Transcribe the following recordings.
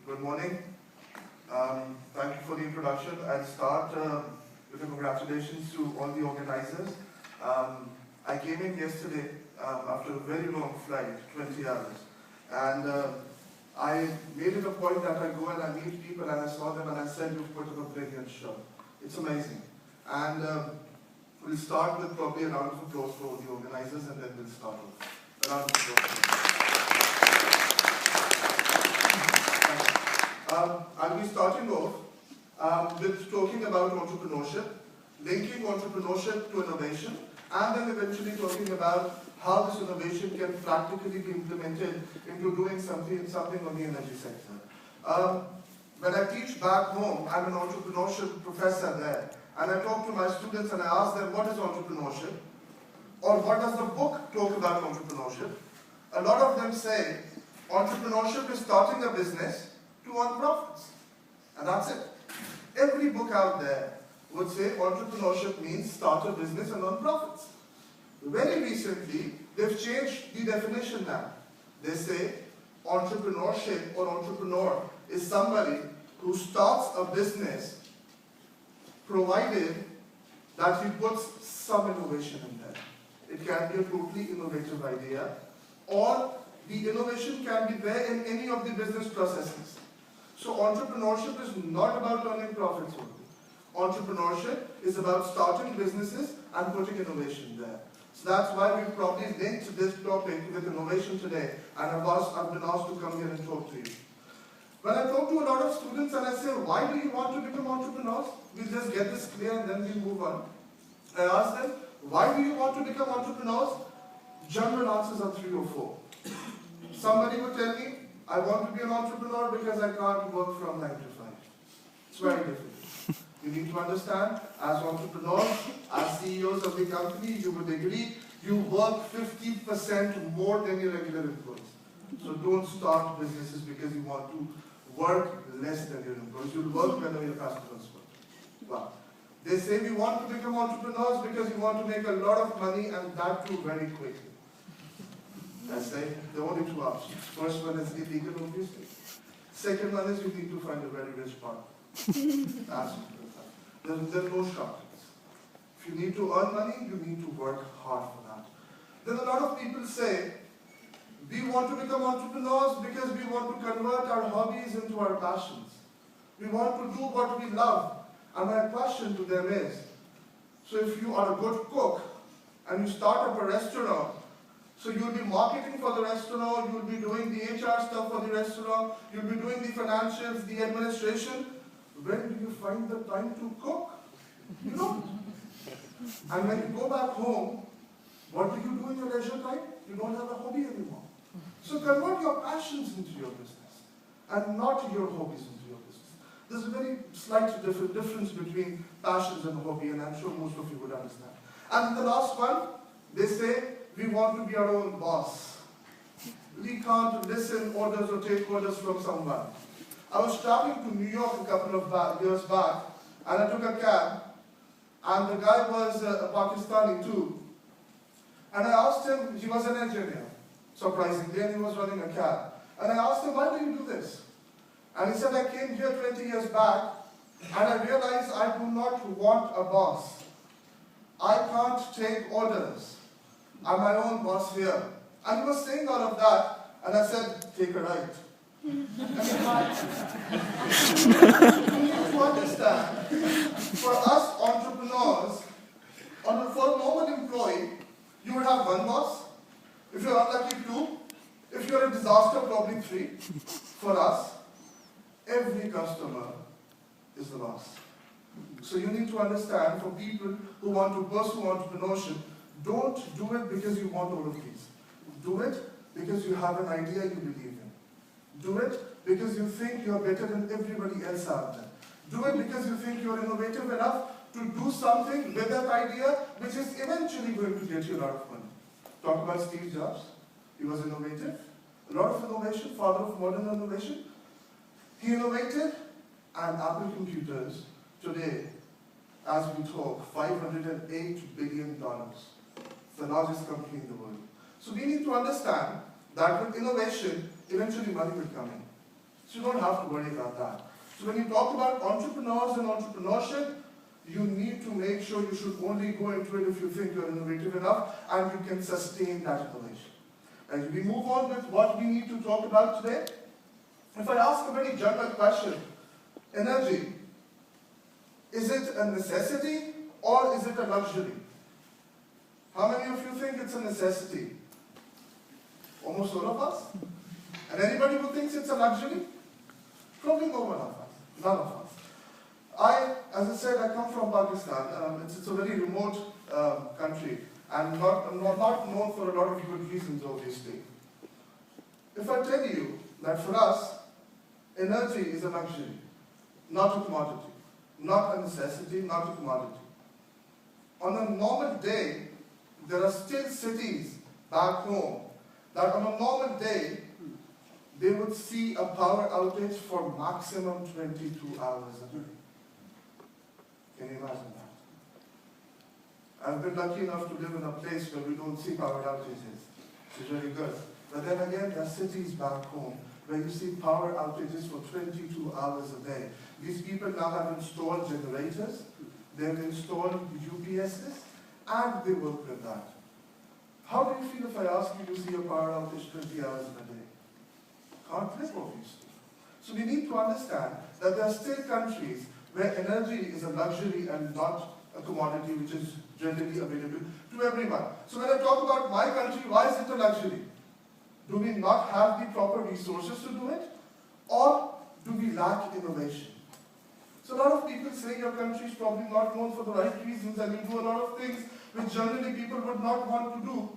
Good morning. Thank you for the introduction. I'll start with a congratulations to all the organizers. I came in yesterday after a very long flight, 20 hours, and I made it a point that I go and I meet people and I saw them and I said, you've put up a brilliant show. It's amazing. And we'll start with probably a round of applause for the organizers and then we'll start off. A round of applause. I'll be starting off with talking about entrepreneurship, linking entrepreneurship to innovation, and then eventually talking about how this innovation can practically be implemented into doing something on the energy sector. When I teach back home, I'm an entrepreneurship professor there, and I talk to my students and I ask them, what is entrepreneurship? Or what does the book talk about entrepreneurship? A lot of them say, entrepreneurship is starting a business to earn profits. And that's it. Every book out there would say entrepreneurship means start a business and earn profits. Very recently, they've changed the definition now. They say entrepreneurship or entrepreneur is somebody who starts a business provided that he puts some innovation in there. It can be a totally innovative idea, or the innovation can be there in any of the business processes. So entrepreneurship is not about earning profits only. Entrepreneurship is about starting businesses and putting innovation there. So that's why we probably linked this topic with innovation today, and I've been asked to come here and talk to you. When I talk to a lot of students and I say, why do you want to become entrepreneurs? We'll just get this clear and then we move on. I ask them, why do you want to become entrepreneurs? General answers are 3 or 4. Somebody would tell me, I want to be an entrepreneur because I can't work from 9 to 5. It's very difficult. You need to understand, as entrepreneurs, as CEOs of the company, you would agree, you work 50% more than your regular employees. So don't start businesses because you want to work less than your employees. You'll work whenever your customers work. Wow. They say we want to become entrepreneurs because we want to make a lot of money, and that too very quickly. I say there are only 2 options. First one is illegal, obviously. Second one is you need to find a very rich partner. That's there are no shortcuts. If you need to earn money, you need to work hard for that. Then a lot of people say, we want to become entrepreneurs because we want to convert our hobbies into our passions. We want to do what we love. And my question to them is, so if you are a good cook and you start up a restaurant, so you'll be marketing for the restaurant, you'll be doing the HR stuff for the restaurant, you'll be doing the financials, the administration. When do you find the time to cook? You don't. And when you go back home, what do you do in your leisure time? You don't have a hobby anymore. So convert your passions into your business and not your hobbies into your business. There's a very slight difference between passions and hobby, and I'm sure most of you would understand. And the last one, they say, we want to be our own boss. We can't listen orders or take orders from someone. I was traveling to New York a couple of years back, and I took a cab, and the guy was a Pakistani too. And I asked him, he was an engineer, surprisingly, and he was running a cab. And I asked him, why do you do this? And he said, I came here 20 years back, and I realized I do not want a boss. I can't take orders. I'm my own boss here. And he was saying all of that, and I said, take a ride. You need to understand, for us entrepreneurs, for a normal employee, you would have 1 boss. If you're unlucky, 2. If you're a disaster, probably 3. For us, every customer is the boss. So you need to understand, for people who want to pursue entrepreneurship, don't do it because you want all of these. Do it because you have an idea you believe in. Do it because you think you're better than everybody else out there. Do it because you think you're innovative enough to do something with that idea which is eventually going to get you a lot of money. Talk about Steve Jobs. He was innovative. A lot of innovation, father of modern innovation. He innovated, and Apple computers today, as we talk, $508 billion. The largest company in the world. So we need to understand that with innovation, eventually money will come in. So you don't have to worry about that. So when you talk about entrepreneurs and entrepreneurship, you need to make sure you should only go into it if you think you're innovative enough and you can sustain that innovation. As we move on with what we need to talk about today, if I ask a very general question, energy, is it a necessity or is it a luxury? How many of you think it's a necessity? Almost all of us? And anybody who thinks it's a luxury? Probably no one of us, none of us. As I said, I come from Pakistan. It's a very remote country and not known for a lot of good reasons, obviously. If I tell you that for us, energy is a luxury, not a commodity, not a necessity, not a commodity. On a normal day, there are still cities back home that on a normal day, they would see a power outage for maximum 22 hours a day. Can you imagine that? I've been lucky enough to live in a place where we don't see power outages. It's really good. But then again, there are cities back home where you see power outages for 22 hours a day. These people now have installed generators, they've installed UPSs, and they work with that. How do you feel if I ask you to see a power outage 20 hours in a day? Can't live, obviously. So we need to understand that there are still countries where energy is a luxury and not a commodity which is generally available to everyone. So when I talk about my country, why is it a luxury? Do we not have the proper resources to do it? Or do we lack innovation? So a lot of people say your country is probably not known for the right reasons and you do a lot of things which generally people would not want to do.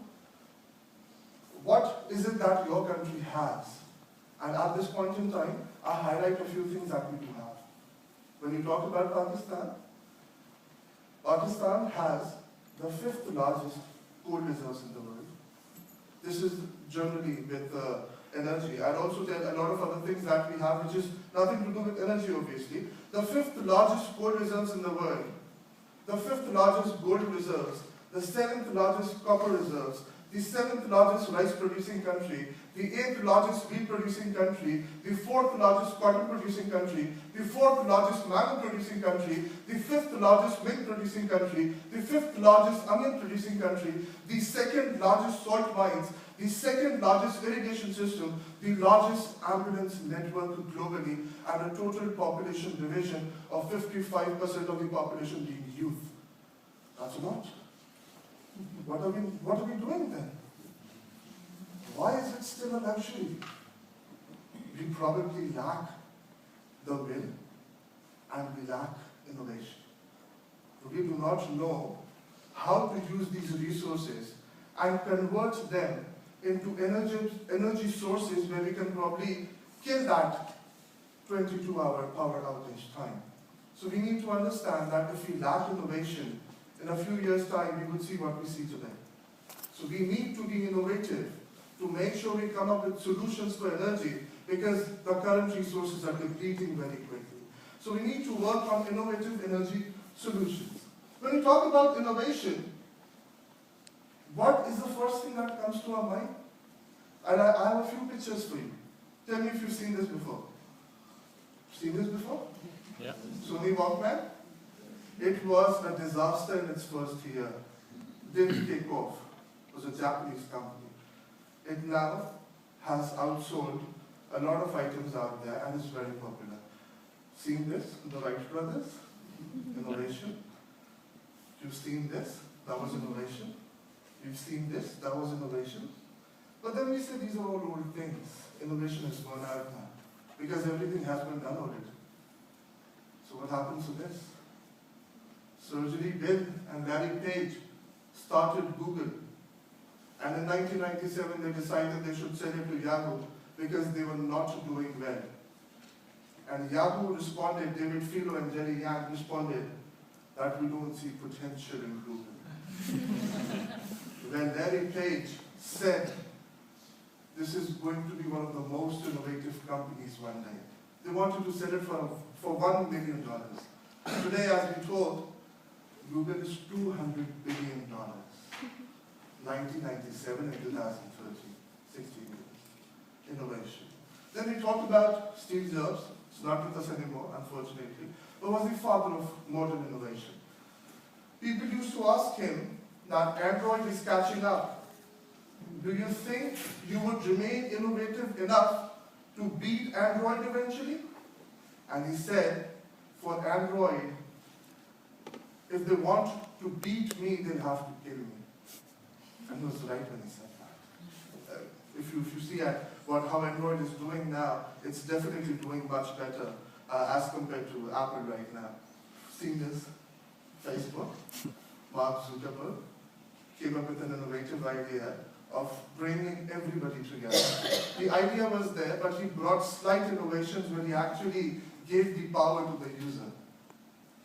What is it that your country has? And at this point in time, I highlight a few things that we do have. When you talk about Pakistan, Pakistan has the 5th largest coal reserves in the world. This is generally with energy. I'd also tell a lot of other things that we have which is nothing to do with energy, obviously. The 5th largest coal reserves in the world, the 5th largest gold reserves, the 7th largest copper reserves, the 7th largest rice producing country, the 8th largest wheat producing country, the 4th largest cotton producing country, the 4th largest mango producing country, the 5th largest milk producing country, the 5th largest onion producing country, the 2nd largest salt mines, the 2nd largest irrigation system, the largest ambulance network globally, and a total population division of 55% of the population being youth. That's a lot. What are we doing then? Why is it still a luxury? We probably lack the will and we lack innovation. We do not know how to use these resources and convert them into energy sources where we can probably kill that 22-hour power outage time. So we need to understand that if we lack innovation, in a few years' time, we would see what we see today. So we need to be innovative to make sure we come up with solutions for energy because the current resources are depleting very quickly. So we need to work on innovative energy solutions. When we talk about innovation, what is the first thing that comes to our mind? And I have a few pictures for you. Tell me if you've seen this before. Seen this before? Yeah. Sony Walkman? It was a disaster in its first year. Didn't take off. It was a Japanese company. It now has outsold a lot of items out there and is very popular. Seen this? The Wright brothers? Innovation. You've seen this? That was innovation. You've seen this? That was innovation. But then we say these are all old things. Innovation is gone out now because everything has been done already. So what happens to this? Sergey Brin and Larry Page started Google. And in 1997, they decided they should sell it to Yahoo because they were not doing well. And Yahoo responded, David Filo and Jerry Yang responded that we don't see potential in Google. When Larry Page said, this is going to be one of the most innovative companies one day. They wanted to sell it for $1 million. Today, as we told, Google is $200 billion. 1997 and 2013, 16 years. Innovation. Then we talked about Steve Jobs. He's not with us anymore, unfortunately, but was the father of modern innovation. People used to ask him that Android is catching up. Do you think you would remain innovative enough to beat Android eventually? And he said, for Android, if they want to beat me, they'll have to kill me. And he was right when he said that. If you see at how Android is doing now, it's definitely doing much better as compared to Apple right now. Seeing this, Facebook, Mark Zuckerberg came up with an innovative idea of bringing everybody together. The idea was there, but he brought slight innovations where he actually gave the power to the user.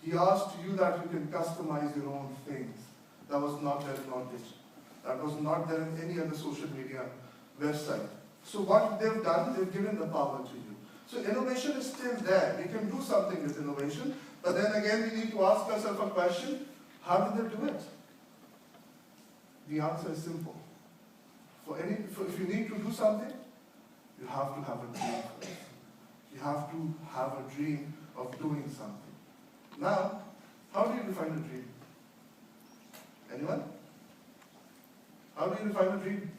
He asked you that you can customize your own things. That was not there in Knowledge. That was not there in any other social media website. So what they've done, they've given the power to you. So innovation is still there. We can do something with innovation, but then again we need to ask ourselves a question, how did they do it? The answer is simple. If you need to do something, you have to have a dream first. You have to have a dream of doing something. Now, how do you define a dream? Anyone? How do you define a dream?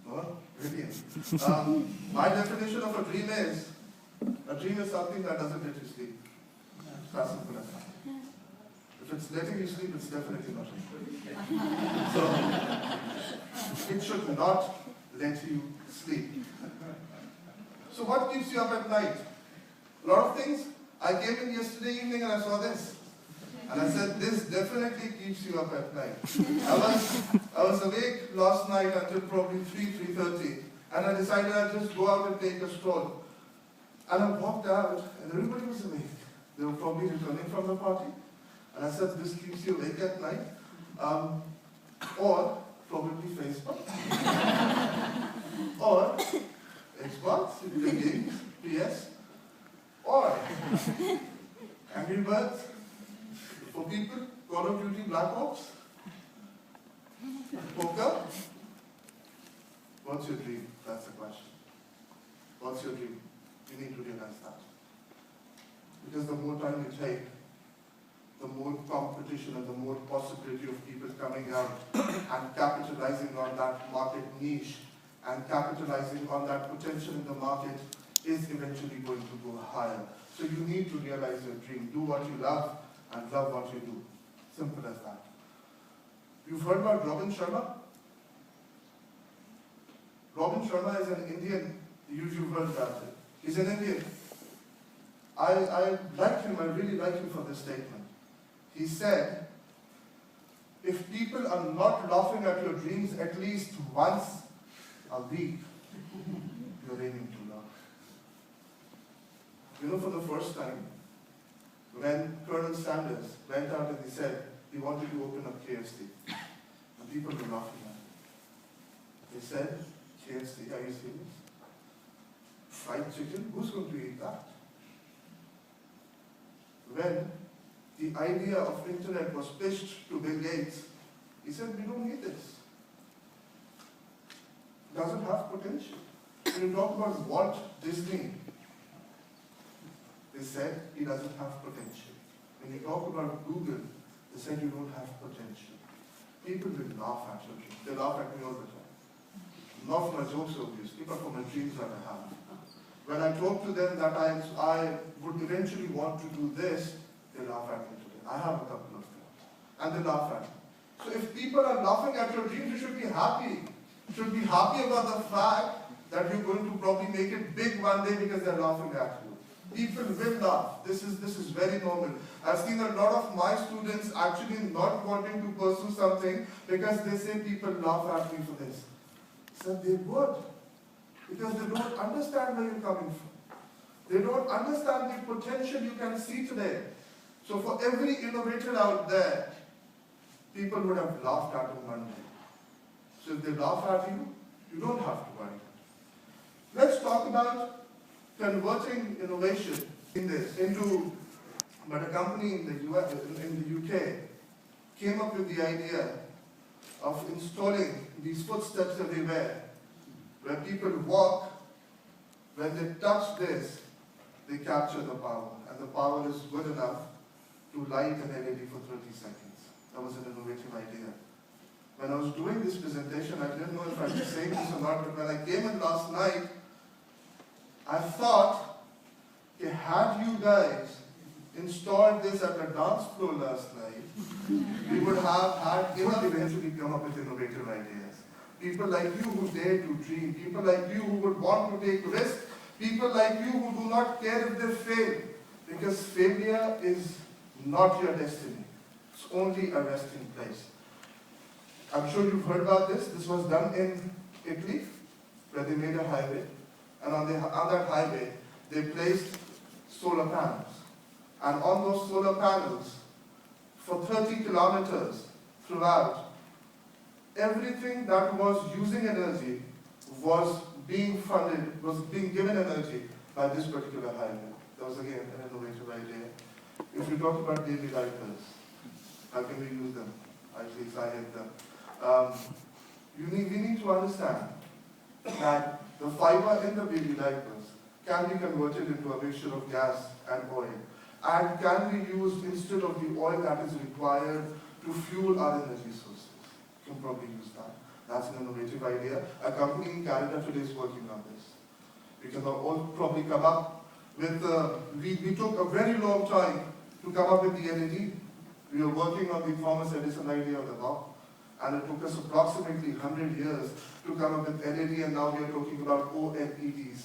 No? Brilliant. My definition of a dream is something that doesn't let you sleep. It's as simple as that. If it's letting you sleep, it's definitely not a dream. So, it should not let you sleep. So what keeps you up at night? A lot of things. I came in yesterday evening and I saw this. And I said, this definitely keeps you up at night. I was awake last night until probably 3:30, and I decided I'd just go out and take a stroll. And I walked out, and everybody was awake. They were probably returning from the party. And I said, this keeps you awake at night. Or probably Facebook. Or Xbox, video games, PS. Or Angry Birds. For people, Call of Duty, Black Ops. Poker. What's your dream? That's the question. What's your dream? You need to realize that. Because the more time you take, the more competition and the more possibility of people coming out and capitalizing on that market niche and capitalizing on that potential in the market is eventually going to go higher. So you need to realize your dream. Do what you love and love what you do. Simple as that. You've heard about Robin Sharma? Robin Sharma is an Indian. You've heard about it. He's an Indian. I like him, I really like him for this statement. He said, if people are not laughing at your dreams at least once a week, you're aiming too low. You know, for the first time, when Colonel Sanders went out and he said he wanted to open up KFC, and people were laughing at him. They said, KFC, are you serious? Fried chicken, who's going to eat that? When the idea of internet was pitched to Bill Gates, he said, we don't need this. It doesn't have potential. When you talk about Walt Disney, they said he doesn't have potential. When you talk about Google, they said you don't have potential. People will laugh at you. They laugh at me all the time. Not for my jokes, obviously, but for my dreams that I have. When I talk to them that I would eventually want to do this, they laugh at me today. I have a couple of them. And they laugh at me. So if people are laughing at your dreams, you should be happy. You should be happy about the fact that you're going to probably make it big one day because they're laughing at you. People will laugh. This is very normal. I've seen a lot of my students actually not wanting to pursue something because they say people laugh at me for this. So they would. Because they don't understand where you're coming from. They don't understand the potential you can see today. So for every innovator out there, people would have laughed at him one day. So if they laugh at you, you don't have to worry. Let's talk about converting innovation into, but a company in the UK came up with the idea of installing these footsteps everywhere, When people walk, when they touch this, they capture the power. And the power is good enough to light an LED for 30 seconds. That was an innovative idea. When I was doing this presentation, I didn't know if I was saying this or not, but when I came in last night, I thought, okay, had you guys installed this at the dance floor last night, we would have had enough eventually come up with innovative ideas. People like you who dare to dream, people like you who would want to take risks, people like you who do not care if they fail, because failure is not your destiny. It's only a resting place. I'm sure you've heard about this. This was done in Italy, where they made a highway, and on that highway, they placed solar panels. And on those solar panels, for 30 kilometers throughout, everything that was using energy was being funded, was being given energy by this particular highway. That was again an innovative idea. If you talk about baby diapers, how can we use them? At least I hate them. We need to understand that the fiber in the baby diapers can be converted into a mixture of gas and oil, and can be used instead of the oil that is required to fuel our energy sources. You can probably use that. That's an innovative idea. A company in Canada today is working on this. We can all probably come up with, we took a very long time to come up with the LED. We were working on the Thomas Edison idea of the bulb, and it took us approximately 100 years to come up with LED, and now we are talking about OLEDs.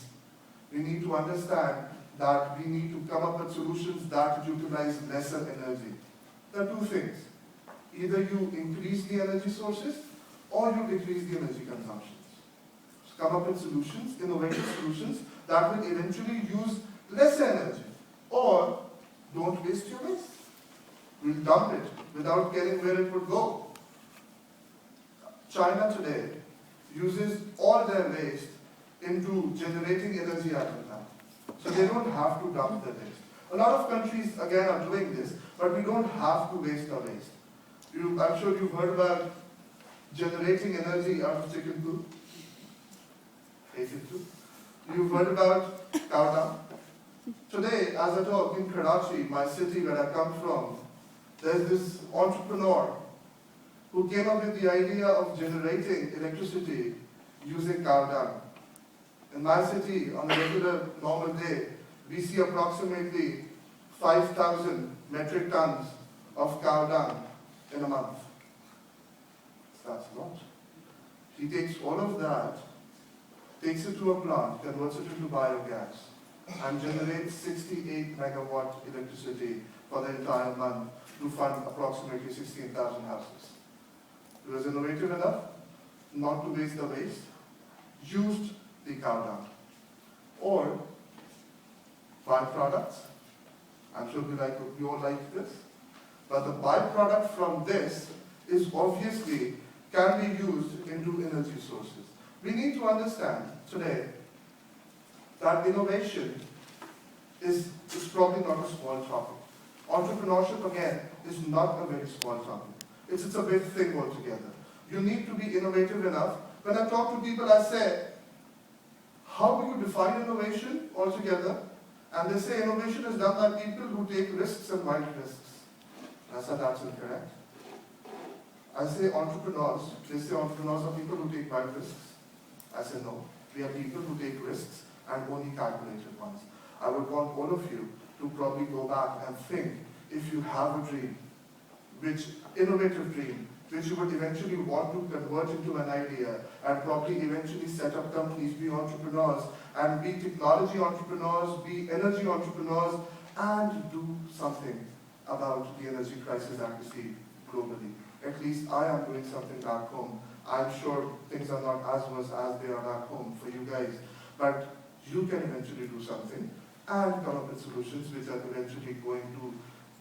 We need to understand that we need to come up with solutions that utilize lesser energy. There are two things. Either you increase the energy sources, or you decrease the energy consumptions. So come up with solutions, innovative solutions, that will eventually use less energy. Or don't waste your waste. We'll dump it without caring where it would go. China today uses all their waste into generating energy out of that. So they don't have to dump their waste. A lot of countries, again, are doing this, but we don't have to waste our waste. I'm sure you've heard about generating energy out of chicken poo. Basic too. You've heard about cow dung. Today, as I talk, in Karachi, my city where I come from, there's this entrepreneur who came up with the idea of generating electricity using cow dung. In my city, on a regular, normal day, we see approximately 5,000 metric tons of cow dung in a month. That's a lot. He takes all of that, takes it to a plant, converts it into biogas, and generates 68 megawatt electricity for the entire month to fund approximately 16,000 houses. It was innovative enough not to waste the waste, used the cow dung. Or byproducts. I'm sure we all like this. But the byproduct from this is obviously can be used into energy sources. We need to understand today that innovation is probably not a small topic. Entrepreneurship, again, is not a very small topic. It's a big thing altogether. You need to be innovative enough. When I talk to people, I say, how do you define innovation altogether? And they say innovation is done by people who take risks and wild risks. I said that's incorrect. I say entrepreneurs. They say entrepreneurs are people who take wild risks. I say no. We are people who take risks and only calculated ones. I would want all of you to probably go back and think, if you have a dream, which innovative dream, which you would eventually want to convert into an idea and probably eventually set up companies, be entrepreneurs, and be technology entrepreneurs, be energy entrepreneurs, and do something about the energy crisis that we see globally. At least I am doing something back home. I'm sure things are not as worse as they are back home for you guys, but you can eventually do something and come up with solutions which are eventually going to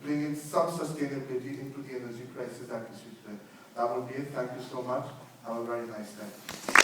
bring in some sustainability into the energy crisis that we see today. That would be it. Thank you so much. Have a very nice day.